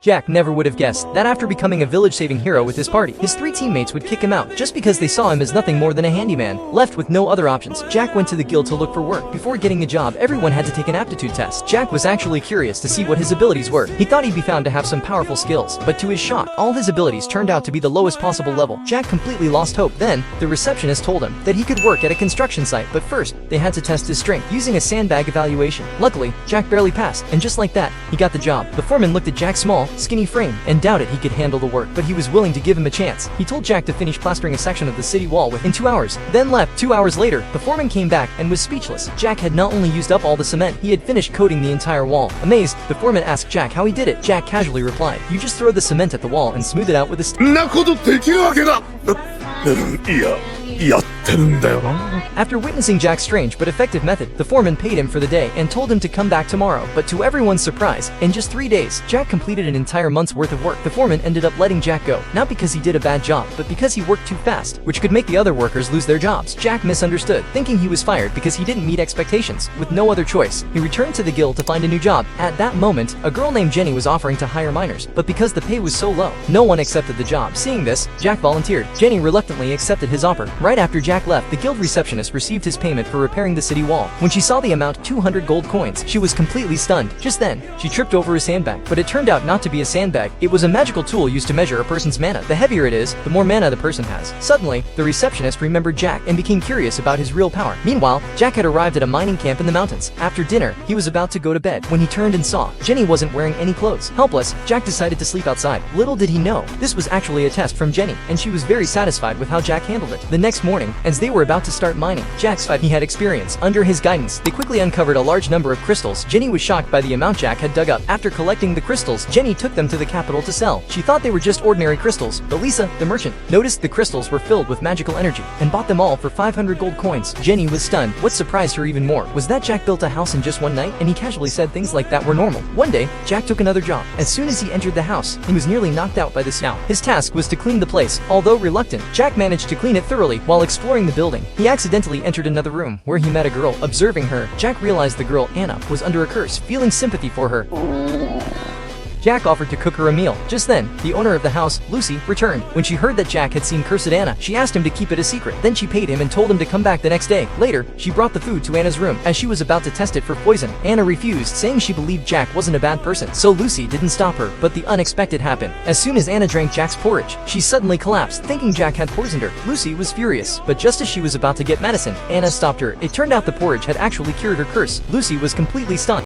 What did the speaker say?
Jack never would have guessed that after becoming a village-saving hero with his party, his 3 teammates would kick him out just because they saw him as nothing more than a handyman. Left with no other options, Jack went to the guild to look for work. Before getting a job, everyone had to take an aptitude test. Jack was actually curious to see what his abilities were. He thought he'd be found to have some powerful skills, but to his shock, all his abilities turned out to be the lowest possible level. Jack completely lost hope. Then, the receptionist told him that he could work at a construction site, but first, they had to test his strength using a sandbag evaluation. Luckily, Jack barely passed, and just like that, he got the job. The foreman looked at Jack's small, skinny frame and doubted he could handle the work, but he was willing to give him a chance. He told Jack to finish plastering a section of the city wall within 2 hours, then left. 2 hours later, the foreman came back and was speechless. Jack had not only used up all the cement, he had finished coating the entire wall. Amazed, the foreman asked Jack how he did it. Jack casually replied, "You just throw the cement at the wall and smooth it out with a stick." んなことできるわけだ。やってるんだよな。 After witnessing Jack's strange but effective method, the foreman paid him for the day and told him to come back tomorrow. But to everyone's surprise, in just 3 days, Jack completed an entire month's worth of work. The foreman ended up letting Jack go, not because he did a bad job, but because he worked too fast, which could make the other workers lose their jobs. Jack misunderstood, thinking he was fired because he didn't meet expectations. With no other choice, he returned to the guild to find a new job. At that moment, a girl named Jenny was offering to hire miners, but because the pay was so low, no one accepted the job. Seeing this, Jack volunteered. Jenny reluctantly accepted his offer. Right after Jack left, the guild receptionist received his payment for repairing the city wall. When she saw the amount, 200 gold coins, she was completely stunned. Just then, she tripped over a sandbag, but it turned out not to be a sandbag. It was a magical tool used to measure a person's mana. The heavier it is, the more mana the person has. Suddenly, the receptionist remembered Jack and became curious about his real power. Meanwhile, Jack had arrived at a mining camp in the mountains. After dinner, he was about to go to bed when he turned and saw Jenny wasn't wearing any clothes. Helpless, Jack decided to sleep outside. Little did he know, this was actually a test from Jenny, and she was very satisfied with how Jack handled it. The next morning, as they were about to start mining, Jack's fight he had experience. Under his guidance, they quickly uncovered a large number of crystals. Jenny was shocked by the amount Jack had dug up. After collecting the crystals, Jenny took them to the capital to sell. She thought they were just ordinary crystals, but Lisa, the merchant, noticed the crystals were filled with magical energy and bought them all for 500 gold coins. Jenny was stunned. What surprised her even more was that Jack built a house in just one night, and he casually said things like that were normal. One day, Jack took another job. As soon as he entered the house, he was nearly knocked out by the smell. His task was to clean the place. Although reluctant, Jack managed to clean it thoroughly. While exploring the building, he accidentally entered another room where he met a girl. Observing her, Jack realized the girl, Anna, was under a curse. Feeling sympathy for her, Jack offered to cook her a meal. Just then, the owner of the house, Lucy, returned. When she heard that Jack had seen cursed Anna, she asked him to keep it a secret. Then she paid him and told him to come back the next day. Later, she brought the food to Anna's room. As she was about to test it for poison, Anna refused, saying she believed Jack wasn't a bad person. So Lucy didn't stop her, but the unexpected happened. As soon as Anna drank Jack's porridge, she suddenly collapsed, thinking Jack had poisoned her. Lucy was furious, but just as she was about to get medicine, Anna stopped her. It turned out the porridge had actually cured her curse. Lucy was completely stunned.